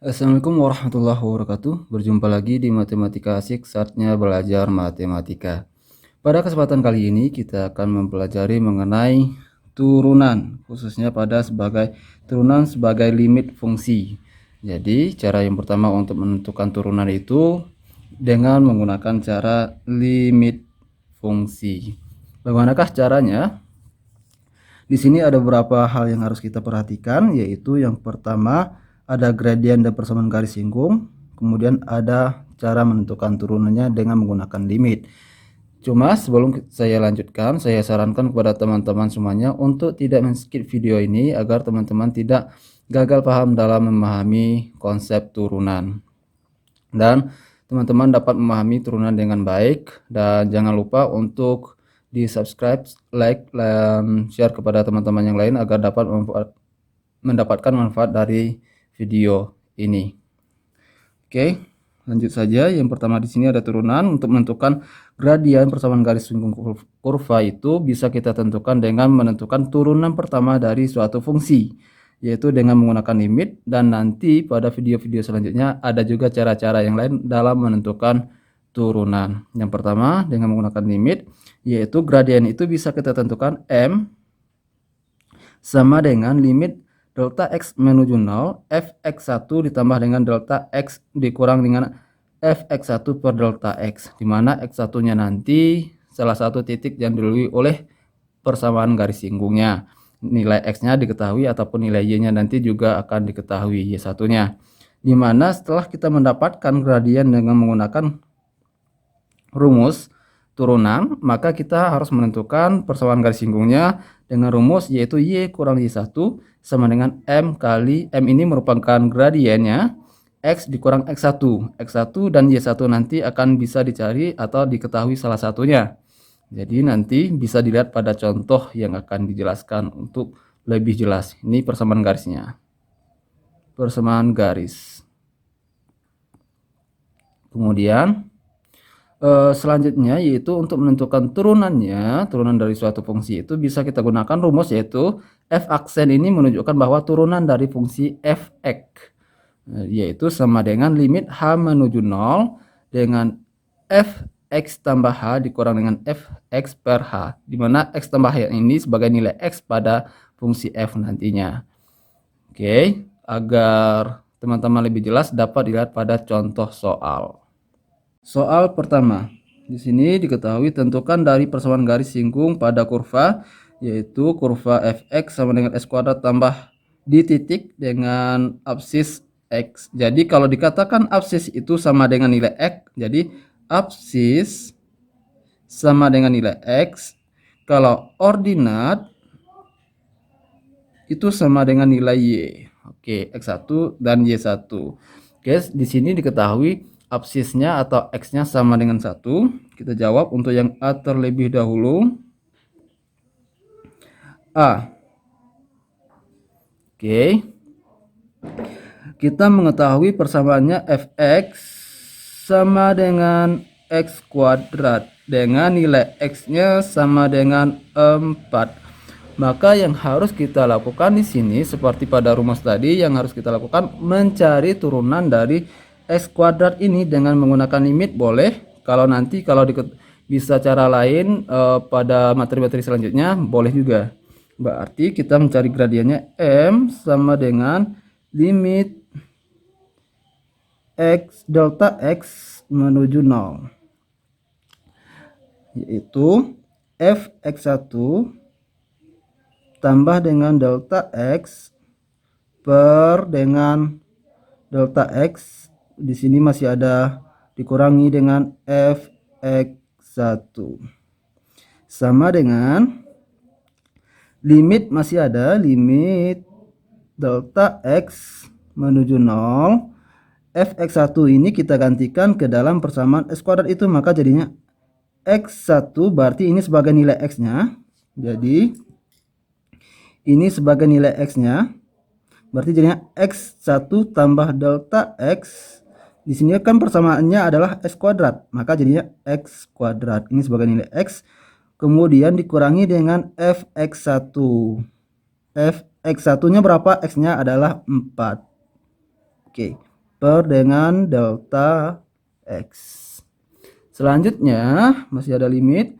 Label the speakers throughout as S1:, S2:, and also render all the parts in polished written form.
S1: Assalamualaikum warahmatullahi wabarakatuh. Berjumpa lagi di Matematika Asik, saatnya belajar matematika. Pada kesempatan kali ini kita akan mempelajari mengenai turunan, khususnya pada turunan sebagai limit fungsi. Jadi cara yang pertama untuk menentukan turunan itu dengan menggunakan cara limit fungsi. Bagaimanakah caranya? Di sini ada beberapa hal yang harus kita perhatikan, yaitu yang pertama ada gradien dan persamaan garis singgung, kemudian ada cara menentukan turunannya dengan menggunakan limit. Cuma sebelum saya lanjutkan, saya sarankan kepada teman-teman semuanya untuk tidak men-skip video ini agar teman-teman tidak gagal paham dalam memahami konsep turunan. Dan teman-teman dapat memahami turunan dengan baik, dan jangan lupa untuk di subscribe, like, dan share kepada teman-teman yang lain agar dapat mendapatkan manfaat dari video ini. Oke, lanjut saja. Yang pertama di sini ada turunan. Untuk menentukan gradien persamaan garis singgung kurva itu bisa kita tentukan dengan menentukan turunan pertama dari suatu fungsi, yaitu dengan menggunakan limit, dan nanti pada video-video selanjutnya ada juga cara-cara yang lain dalam menentukan turunan. Yang pertama dengan menggunakan limit, yaitu gradien itu bisa kita tentukan M sama dengan limit delta X menuju 0 fx1 ditambah dengan delta X dikurang dengan fx1 per delta X, dimana X1 nya nanti salah satu titik yang dilalui oleh persamaan garis singgungnya. Nilai X nya diketahui ataupun nilai Y nya nanti juga akan diketahui Y1 nya, dimana setelah kita mendapatkan gradien dengan menggunakan rumus turunan, maka kita harus menentukan persamaan garis singgungnya dengan rumus yaitu Y kurang Y1 sama dengan M kali M ini merupakan gradiennya X dikurang X1. X1 dan Y1 nanti akan bisa dicari atau diketahui salah satunya. Jadi nanti bisa dilihat pada contoh yang akan dijelaskan untuk lebih jelas. Ini persamaan garisnya. Persamaan garis. Kemudian selanjutnya yaitu untuk menentukan turunannya, turunan dari suatu fungsi itu bisa kita gunakan rumus yaitu f aksen ini menunjukkan bahwa turunan dari fungsi fx yaitu sama dengan limit h menuju 0 dengan fx tambah h dikurang dengan fx per h, dimana x tambah h ini sebagai nilai x pada fungsi f nantinya. Oke, agar teman-teman lebih jelas dapat dilihat pada contoh soal. Soal pertama, di sini diketahui tentukan dari persamaan garis singgung pada kurva, yaitu kurva fx sama dengan s kuadrat tambah di titik dengan absis x. Jadi kalau dikatakan absis itu sama dengan nilai x, jadi absis sama dengan nilai x. Kalau ordinat itu sama dengan nilai y. Oke, x1 dan y1. Oke, di sini diketahui absisnya atau x-nya sama dengan 1. Kita jawab untuk yang A terlebih dahulu. A. Oke. Kita mengetahui persamaannya fx sama dengan x kuadrat dengan nilai x-nya sama dengan 4. Maka yang harus kita lakukan di sini seperti pada rumus tadi, yang harus kita lakukan mencari turunan dari x kuadrat ini dengan menggunakan limit boleh. Kalau nanti bisa cara lain pada materi-materi selanjutnya boleh juga. Berarti kita mencari gradiennya M sama dengan limit X delta X menuju 0, yaitu fx1 tambah dengan delta X per dengan delta X, di sini masih ada dikurangi dengan fx1 sama dengan limit, masih ada limit delta X menuju 0. fx1 ini kita gantikan ke dalam persamaan x kuadrat itu, maka jadinya x1 berarti ini sebagai nilai x-nya. Jadi ini sebagai nilai x-nya. Berarti jadinya x1 tambah delta x. Di sini kan persamaannya adalah x kuadrat, maka jadinya x kuadrat. Ini sebagai nilai x. Kemudian dikurangi dengan fx1. Fx1-nya berapa? X-nya adalah 4. Oke. per dengan delta X. Selanjutnya masih ada limit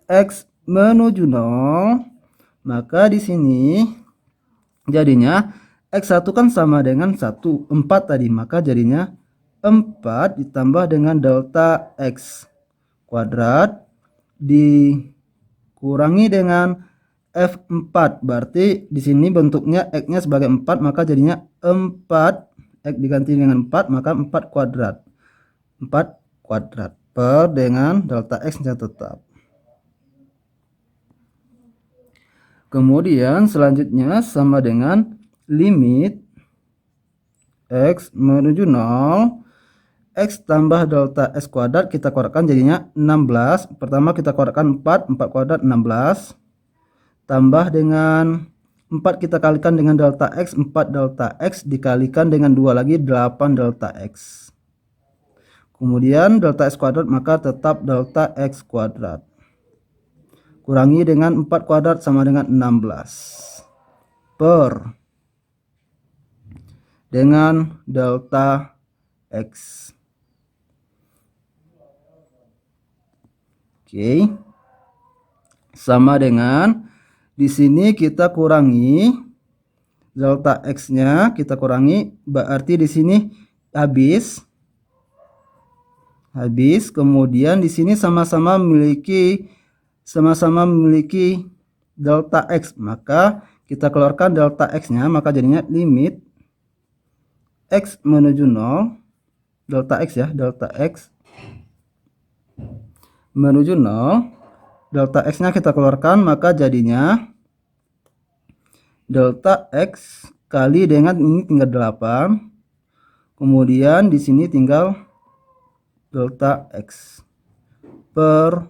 S1: X menuju 0, maka di sini jadinya X1 kan sama dengan 1, 4 tadi, maka jadinya 4 ditambah dengan delta X kuadrat dikurangi dengan F4. Berarti di sini bentuknya X-nya sebagai 4, maka jadinya 4, X diganti dengan 4, maka 4 kuadrat. 4 kuadrat per dengan delta X-nya tetap. Kemudian selanjutnya sama dengan limit X menuju 0, X tambah delta X kuadrat kita keluarkan jadinya 16. Pertama kita keluarkan 4 kuadrat 16. Tambah dengan 4 kita kalikan dengan delta X, 4 delta X dikalikan dengan 2 lagi 8 delta X. Kemudian delta X kuadrat maka tetap delta X kuadrat. Kurangi dengan 4 kuadrat sama dengan 16 per dengan delta X. Oke. Sama dengan di sini kita kurangi delta X-nya, kita kurangi, berarti di sini habis. Kemudian di sini sama-sama memiliki delta X, maka kita keluarkan delta X-nya, maka jadinya limit X menuju 0, delta X ya, delta X menuju 0, delta X-nya kita keluarkan, maka jadinya delta X kali dengan ini tinggal 8, kemudian di sini tinggal delta X per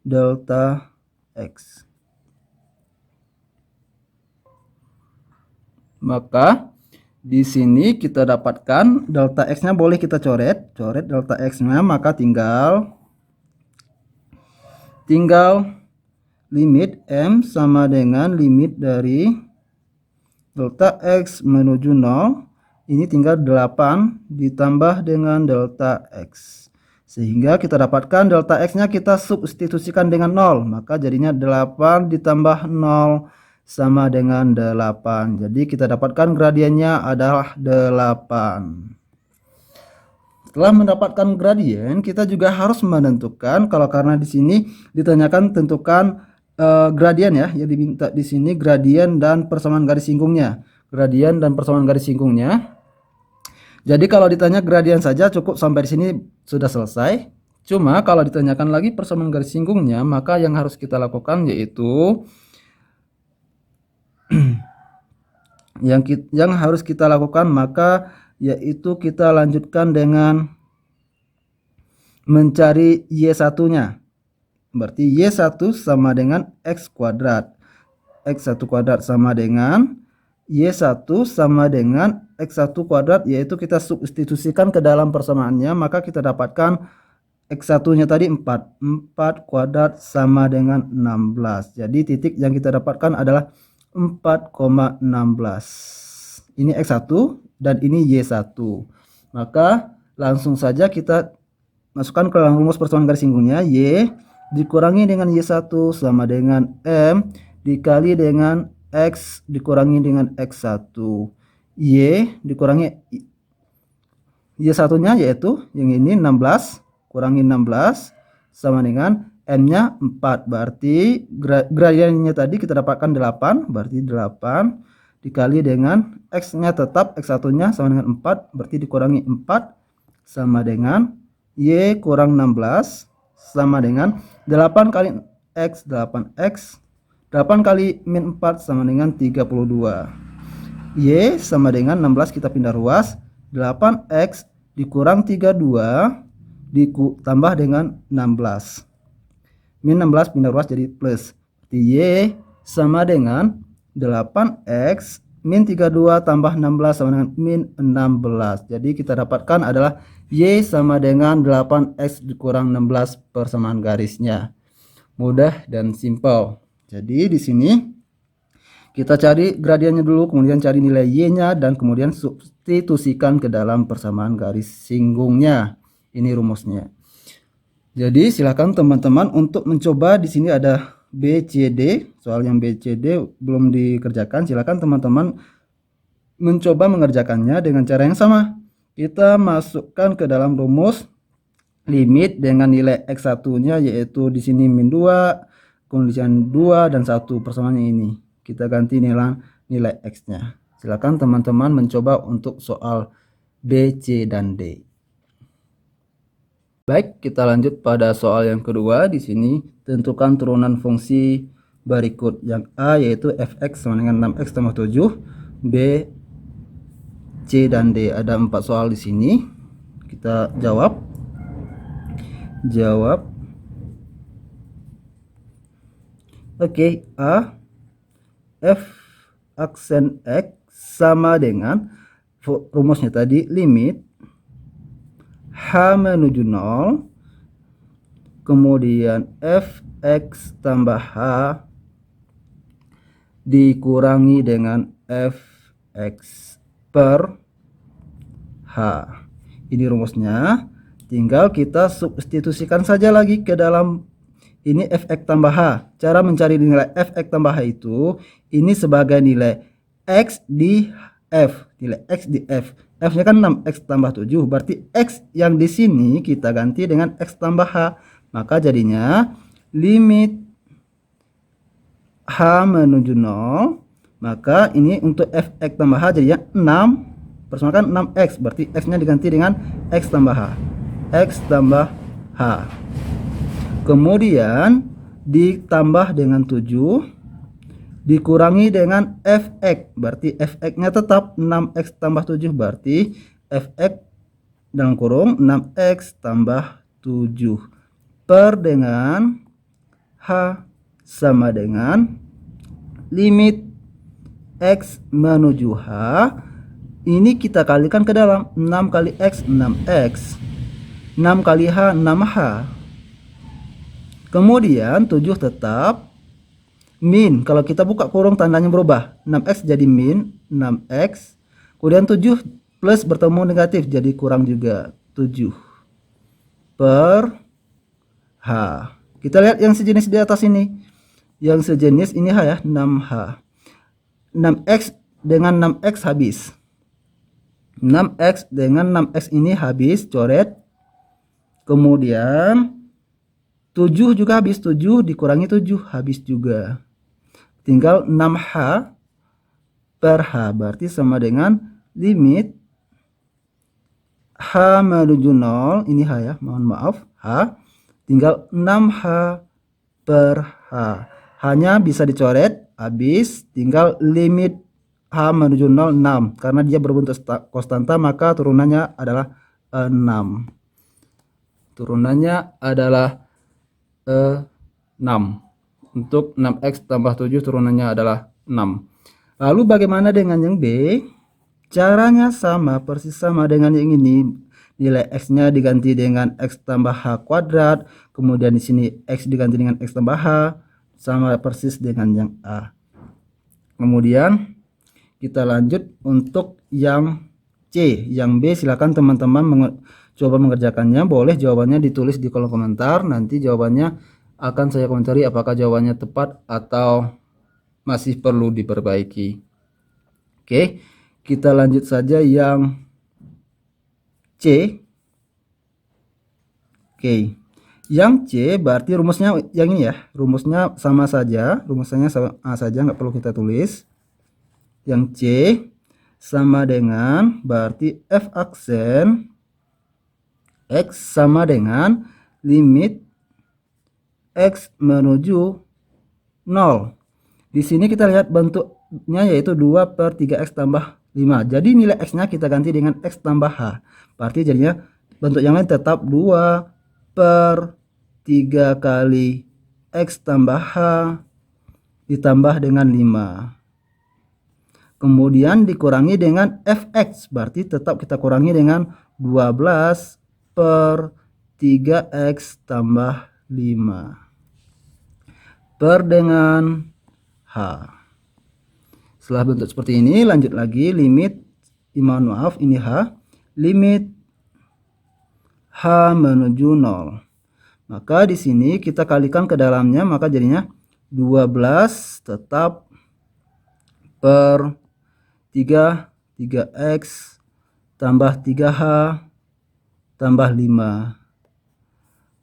S1: delta X. Maka di sini kita dapatkan delta X-nya boleh kita coret delta X-nya, maka tinggal limit M sama dengan limit dari delta X menuju 0. Ini tinggal 8 ditambah dengan delta X. Sehingga kita dapatkan delta X-nya kita substitusikan dengan 0. Maka jadinya 8 ditambah 0 sama dengan 8. Jadi kita dapatkan gradiennya adalah 8. Setelah mendapatkan gradien, kita juga harus menentukan, kalau karena di sini ditanyakan tentukan gradien ya, yang diminta di sini gradien dan persamaan garis singgungnya. Jadi kalau ditanya gradien saja cukup sampai di sini sudah selesai. Cuma kalau ditanyakan lagi persamaan garis singgungnya, maka yang harus kita lakukan yaitu yang harus kita lakukan yaitu kita lanjutkan dengan mencari Y1-nya. Berarti Y1 sama dengan X kuadrat. X1 kuadrat sama dengan Y1 sama dengan X1 kuadrat, yaitu kita substitusikan ke dalam persamaannya, maka kita dapatkan X1-nya tadi 4 kuadrat sama dengan 16. Jadi titik yang kita dapatkan adalah 4,16. Ini X1 dan ini Y1. Maka langsung saja kita masukkan ke dalam rumus persamaan garis singgungnya. Y dikurangi dengan Y1 sama dengan M dikali dengan X dikurangi dengan X1. Y dikurangi Y1-nya yaitu yang ini 16 kurangi 16 sama dengan M-nya 4. Berarti gradiennya tadi kita dapatkan 8. Berarti 8 dikali dengan X-nya tetap X1-nya sama dengan 4. Berarti dikurangi 4 sama dengan Y kurang 16 sama dengan 8 kali X 8X. 8 kali min 4 sama dengan 32. Y sama dengan 16 kita pindah ruas. 8X dikurang 32 ditambah dengan 16. Min 16 pindah ruas jadi plus. Berarti Y sama dengan 8X min 32 tambah 16 sama dengan min 16. Jadi kita dapatkan adalah Y sama dengan 8X dikurang 16 persamaan garisnya. Mudah dan simpel. Jadi di sini Kita cari gradiennya dulu, kemudian cari nilai Y-nya, dan kemudian substitusikan ke dalam persamaan garis singgungnya. Ini rumusnya. Jadi silakan teman-teman untuk mencoba. Di sini ada BCD, soal yang BCD belum dikerjakan. Silakan teman-teman mencoba mengerjakannya dengan cara yang sama. Kita masukkan ke dalam rumus limit dengan nilai X1-nya, yaitu di sini min 2, kemudian 2 dan 1 persamaannya ini. Kita ganti nilai X-nya. Silakan teman-teman mencoba untuk soal B, C, dan D. Baik, kita lanjut pada soal yang kedua. Di sini tentukan turunan fungsi berikut. Yang A yaitu fx sama dengan 6x tambah 7, B, C, dan D. Ada 4 soal di sini. Kita jawab. Oke, A, f aksen x sama dengan rumusnya tadi, limit h menuju 0, kemudian fx tambah h dikurangi dengan fx per h. Ini rumusnya. Tinggal kita substitusikan saja lagi ke dalam ini fx tambah h. Cara mencari nilai fx tambah h itu, ini sebagai nilai x di f. Nilai x di f. F-nya kan 6x tambah 7. Berarti x yang di sini kita ganti dengan x tambah h. Maka jadinya limit h menuju 0. Maka ini untuk fx tambah h jadinya 6. Persamakan 6x. Berarti x-nya diganti dengan x tambah h. X tambah h. Kemudian ditambah dengan 7 dikurangi dengan fx. Berarti fx-nya tetap 6x tambah 7. Berarti fx dalam kurung 6x tambah 7 per dengan h sama dengan limit x menuju h. Ini kita kalikan ke dalam 6 kali x 6x, 6 kali h 6h. Kemudian 7 tetap, min, kalau kita buka kurung tandanya berubah, 6x jadi min 6x, kemudian 7 plus bertemu negatif jadi kurang juga 7 per h. Kita lihat yang sejenis di atas ini. Yang sejenis ini h ya, 6h. 6x dengan 6x habis. 6x dengan 6x ini habis, coret. Kemudian 7 juga habis, 7 dikurangi 7 habis juga. Tinggal 6h per h, berarti sama dengan limit h menuju 0, ini h ya, mohon maaf, h, tinggal 6h per h. H-nya bisa dicoret, habis, tinggal limit h menuju 0 6. Karena dia berbentuk konstanta, maka turunannya adalah 6. Turunannya adalah 6. Untuk 6x tambah 7 turunannya adalah 6. Lalu bagaimana dengan yang B? Caranya sama, persis sama dengan yang ini. Nilai x-nya diganti dengan x tambah h kuadrat. Kemudian di sini x diganti dengan x tambah h. Sama persis dengan yang A. Kemudian kita lanjut untuk yang C. Yang B silakan teman-teman coba mengerjakannya. Boleh jawabannya ditulis di kolom komentar. Nanti jawabannya akan saya komentari apakah jawabannya tepat atau masih perlu diperbaiki. Oke, kita lanjut saja yang C. Oke, yang C berarti rumusnya yang ini ya. Rumusnya sama saja. Rumusnya sama saja, nggak perlu kita tulis. Yang C sama dengan berarti f aksen x sama dengan limit x menuju 0. Di sini kita lihat bentuknya yaitu 2 per 3x tambah 5. Jadi nilai x-nya kita ganti dengan x tambah h. Berarti jadinya bentuk yang lain tetap 2 per 3 kali x tambah h ditambah dengan 5. Kemudian dikurangi dengan fx. Berarti tetap kita kurangi dengan 12 per 3x tambah 5 per dengan h. Setelah bentuk seperti ini, lanjut lagi limit, mohon maaf, ini H, limit H menuju 0. Maka di sini kita kalikan ke dalamnya, maka jadinya 12 tetap per 3x tambah 3h tambah 5.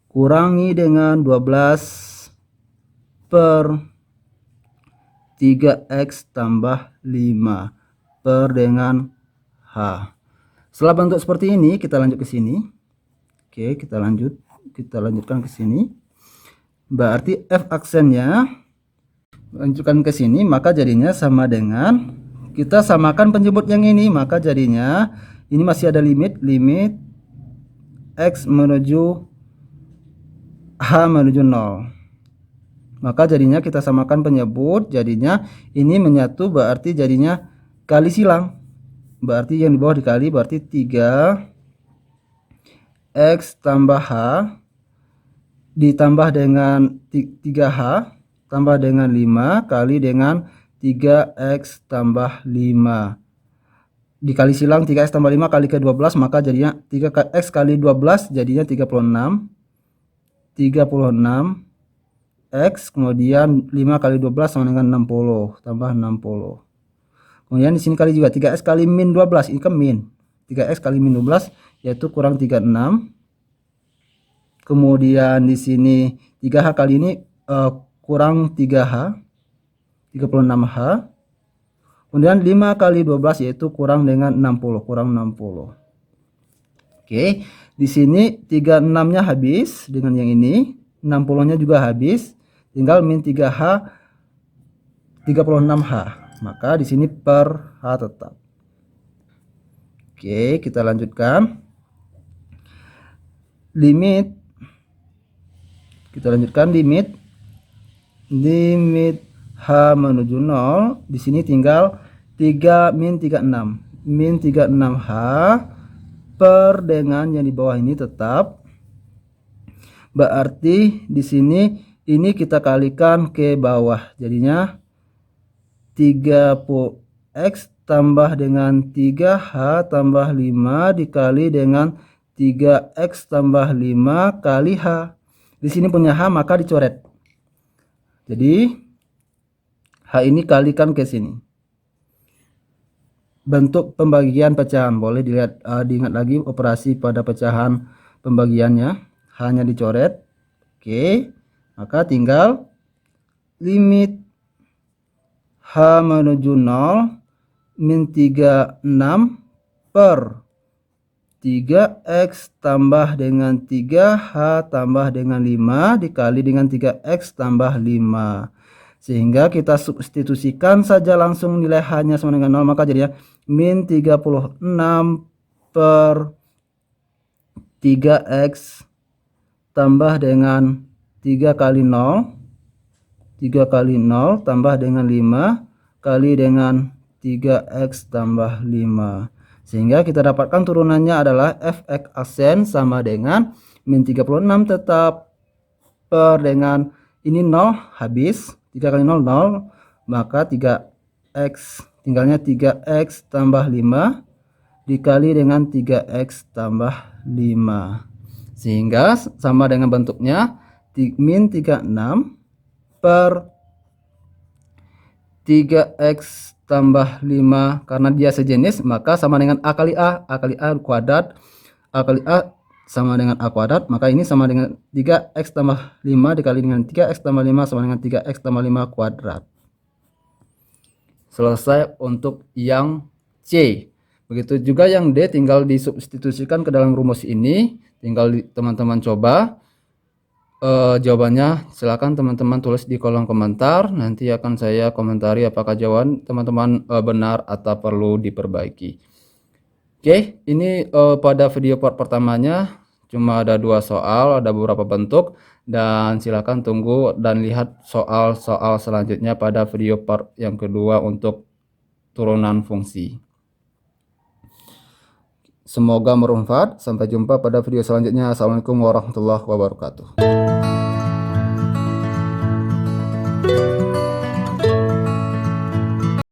S1: Kurangi dengan 12 per 3x tambah 5 per dengan h. Setelah bentuk seperti ini, kita lanjut ke sini. Oke, kita lanjutkan ke sini. Berarti f aksennya lanjutkan ke sini, maka jadinya sama dengan, kita samakan penjemput yang ini, maka jadinya ini masih ada limit x menuju h menuju 0. Maka jadinya kita samakan penyebut, jadinya ini menyatu, berarti jadinya kali silang. Berarti yang di bawah dikali, berarti 3x tambah h ditambah dengan 3h tambah dengan 5 kali dengan 3x tambah 5 dikali silang 3x tambah 5 kali ke 12, maka jadinya 3x kali 12 jadinya 36 x, kemudian 5 kali 12 sama dengan 60 tambah 60. Kemudian di sini kali juga 3x kali min 12, ini kan min. 3x kali min 12 yaitu kurang 36. Kemudian di sini 3h kali ini kurang 3h, 36h. Kemudian 5 kali 12 yaitu kurang dengan 60, kurang 60. Oke, di sini 36-nya habis dengan yang ini, 60-nya juga habis, tinggal min 3h 36h. Maka di sini per h tetap. Oke, kita lanjutkan. Kita lanjutkan limit h menuju 0. Di sini tinggal 3 min 36. Min 36h per dengan yang di bawah ini tetap. Berarti di sini ini kita kalikan ke bawah. Jadinya 30x tambah dengan 3h tambah 5 dikali dengan 3x tambah 5 kali h. Di sini punya h, maka dicoret. Jadi h ini kalikan ke sini. Bentuk pembagian pecahan boleh dilihat, diingat lagi operasi pada pecahan pembagiannya, hanya dicoret. Oke, maka tinggal limit h menuju 0 min 36 per 3x tambah dengan 3h tambah dengan 5 dikali dengan 3x tambah 5. Sehingga kita substitusikan saja langsung nilai h-nya sama dengan 0, maka jadinya min 36 per 3x tambah dengan 3 kali 0 tambah dengan 5 kali dengan 3x tambah 5. Sehingga kita dapatkan turunannya adalah fx aksen sama dengan min 36 tetap per dengan ini 0 habis, 3 kali 0 0, maka 3x tinggalnya 3x tambah 5 dikali dengan 3x tambah 5. Sehingga sama dengan bentuknya min 36 per 3x tambah 5, karena dia sejenis maka sama dengan a kali a kuadrat, a kali a sama dengan a kuadrat, maka ini sama dengan 3x tambah 5 dikali dengan 3x tambah 5 sama dengan 3x tambah 5 kuadrat. Selesai untuk yang C. Begitu juga yang D, tinggal disubstitusikan ke dalam rumus ini, tinggal teman-teman coba. Jawabannya silakan teman-teman tulis di kolom komentar, nanti akan saya komentari apakah jawaban teman-teman benar atau perlu diperbaiki. Oke, ini pada video part pertamanya cuma ada 2 soal, ada beberapa bentuk, dan silakan tunggu dan lihat soal-soal selanjutnya pada video part yang kedua untuk turunan fungsi. Semoga bermanfaat. Sampai jumpa pada video selanjutnya. Assalamualaikum warahmatullahi wabarakatuh.